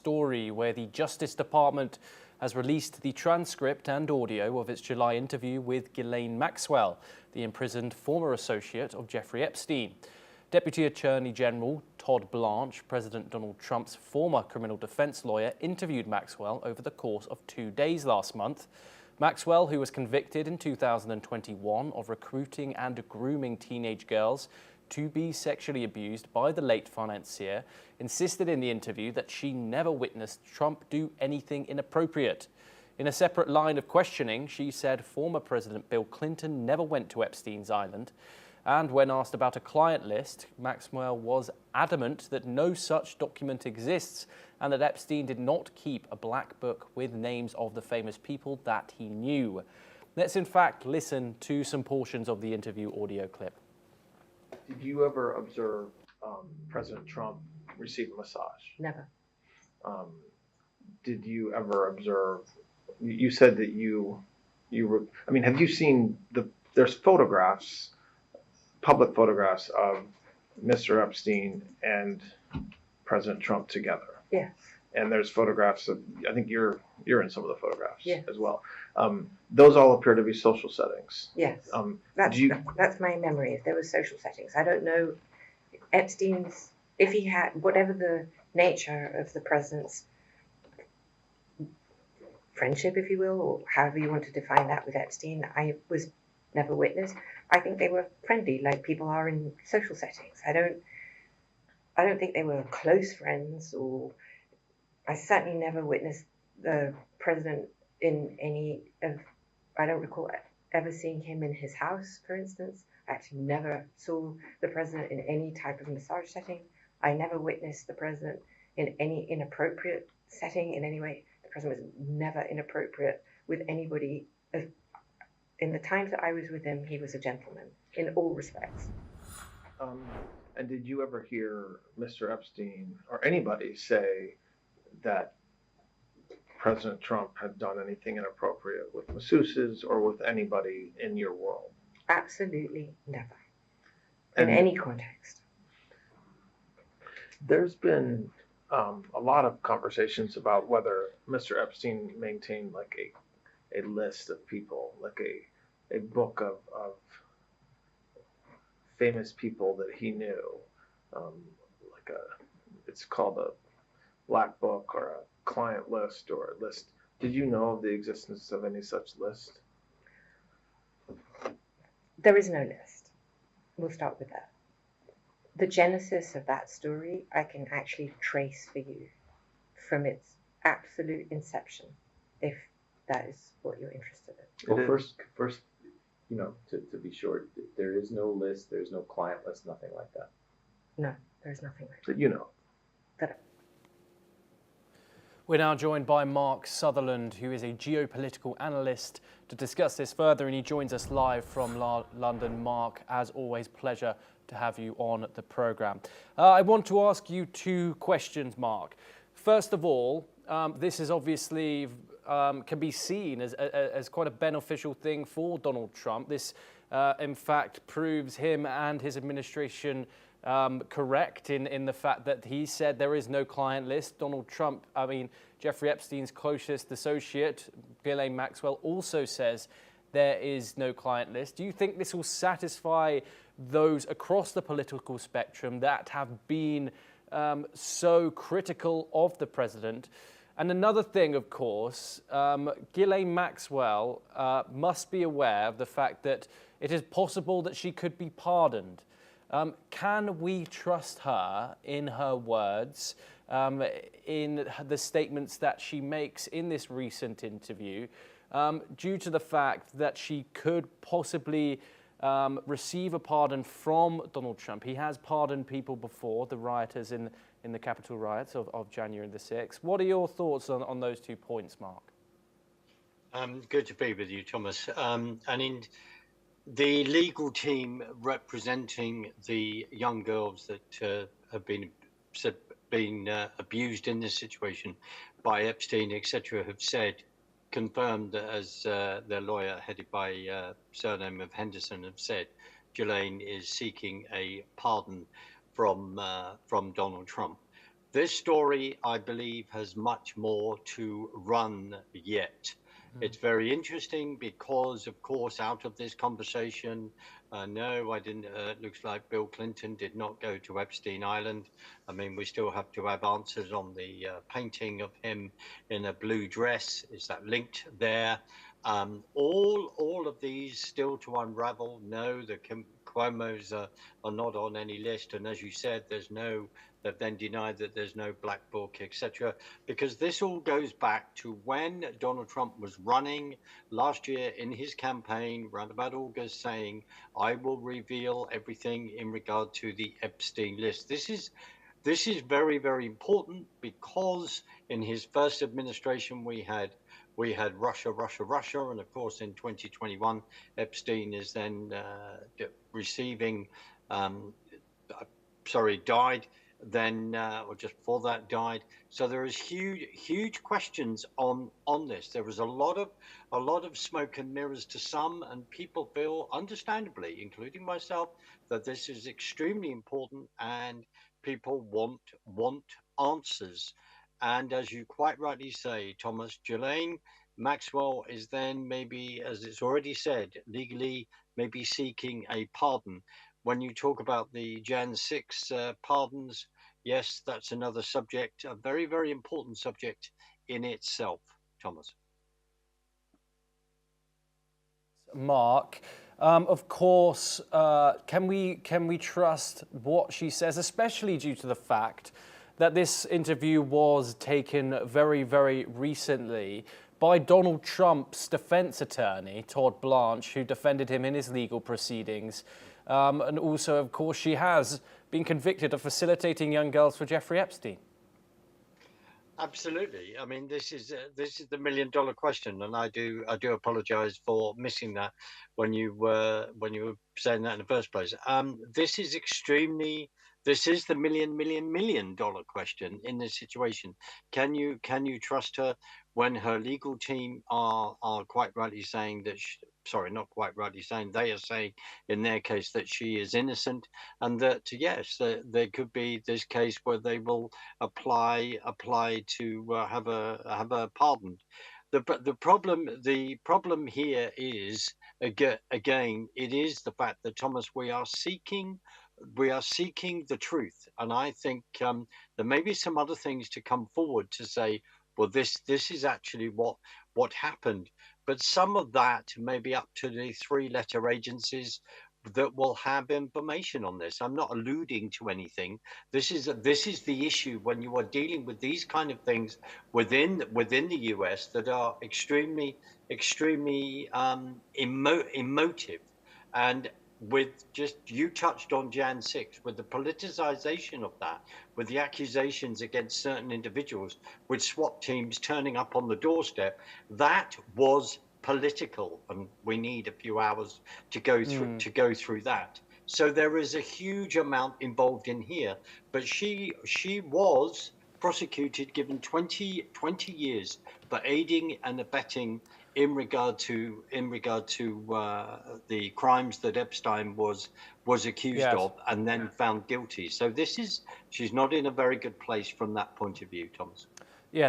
story where the Justice Department has released the transcript and audio of its July interview with Ghislaine Maxwell, the imprisoned former associate of Jeffrey Epstein. Deputy Attorney General Todd Blanche, President Donald Trump's former criminal defense lawyer, interviewed Maxwell over the course of 2 days last month. Maxwell, who was convicted in 2021 of recruiting and grooming teenage girls to be sexually abused by the late financier, insisted in the interview that she never witnessed Trump do anything inappropriate. In a separate line of questioning, she said former President Bill Clinton never went to Epstein's island. And when asked about a client list, Maxwell was adamant that no such document exists and that Epstein did not keep a black book with names of the famous people that he knew. Let's in fact listen to some portions of the interview audio clip. Did you ever observe President Trump receive a massage? Never. Did you ever observe, you said that have you seen there's photographs, public photographs of Mr. Epstein and President Trump together? Yes. And there's photographs of, I think you're in some of the photographs as well. Those all appear to be social settings. Yes. That's my memory. There were social settings. I don't know Epstein's, if he had, whatever the nature of the president's friendship, if you will, or however you want to define that with Epstein, I was never witness. I think they were friendly, like people are in social settings. I don't think they were close friends, or I certainly never witnessed the president in any of, I don't recall ever seeing him in his house, for instance. I actually never saw the president in any type of massage setting. I never witnessed the president in any inappropriate setting in any way. The president was never inappropriate with anybody. In the times that I was with him, he was a gentleman in all respects. And did you ever hear Mr. Epstein or anybody say that President Trump had done anything inappropriate with masseuses or with anybody in your world? Absolutely never. In any context. There's been a lot of conversations about whether Mr. Epstein maintained like a list of people, like a book of famous people that he knew, it's called a black book or a client list or a list. Did you know of the existence of any such list? There is no list. We'll start with that. The genesis of that story I can actually trace for you from its absolute inception, if that is what you're interested in. Well, first, to be sure, there is no list, there's no client list, nothing like that. No, there's nothing like that. You know. We're now joined by Mark Sutherland, who is a geopolitical analyst, to discuss this further, and he joins us live from London. Mark, as always, pleasure to have you on the programme. I want to ask you 2 questions, Mark. First of all, this is obviously can be seen as quite a beneficial thing for Donald Trump. This, in fact, proves him and his administration correct in the fact that he said there is no client list. Donald Trump, Jeffrey Epstein's closest associate, Ghislaine Maxwell, also says there is no client list. Do you think this will satisfy those across the political spectrum that have been so critical of the president? And another thing, of course, Ghislaine Maxwell must be aware of the fact that it is possible that she could be pardoned. Can we trust her in her words, in the statements that she makes in this recent interview, due to the fact that she could possibly receive a pardon from Donald Trump? He has pardoned people before, the rioters in the Capitol riots of January the 6th. What are your thoughts on those 2 points, Mark? Good to be with you, Thomas. And in the legal team representing the young girls that have been abused in this situation by Epstein, etc., have confirmed as their lawyer, headed by surname of Henderson, have said, Ghislaine is seeking a pardon from Donald Trump. This story, I believe, has much more to run yet. It's very interesting because, of course, out of this conversation, no, I didn't. It looks like Bill Clinton did not go to Epstein Island. I mean, we still have to have answers on the painting of him in a blue dress. Is that linked there? All of these still to unravel. No, the Cuomo's are not on any list, and as you said, there's no. They've then denied that there's no black book, etc. Because this all goes back to when Donald Trump was running last year in his campaign, around about August, saying, "I will reveal everything in regard to the Epstein list." This is very, very important because in his first administration we had Russia, Russia, Russia, and of course in 2021 Epstein is then receiving, died. Then or just before that died. So there is huge questions on this. There was a lot of smoke and mirrors to some, and people feel, understandably, including myself, that this is extremely important and people want answers. And as you quite rightly say, Thomas, Ghislaine Maxwell is then maybe, as it's already said, legally maybe seeking a pardon. When you talk about the Jan 6 pardons, yes, that's another subject, a very, very important subject in itself, Thomas. Mark, of course, can we trust what she says, especially due to the fact that this interview was taken very, very recently by Donald Trump's defense attorney, Todd Blanche, who defended him in his legal proceedings. And also, of course, she has been convicted of facilitating young girls for Jeffrey Epstein. Absolutely. I mean, this is the $1,000,000 question, and I do apologize for missing that when you were saying that in the first place. This is the $1,000,000 question in this situation. Can you trust her when her legal team are quite rightly saying that? Not quite rightly saying, they are saying in their case that she is innocent, and that yes, there could be this case where they will apply to have a pardon. The problem here is again it is the fact that, Thomas, we are seeking the truth, and I think there may be some other things to come forward to say, well, this is actually what happened. But some of that may be up to the 3-letter agencies that will have information on this. I'm not alluding to anything. This is the issue when you are dealing with these kind of things within the US that are extremely emotive. And with just, you touched on Jan 6, with the politicization of that, with the accusations against certain individuals, with SWAT teams turning up on the doorstep, that was political, and we need a few hours to go through that. So there is a huge amount involved in here, but she was prosecuted, given 20 years for aiding and abetting in regard to the crimes that Epstein was accused of, and then found guilty. So she's not in a very good place from that point of view, Thomas. Yes.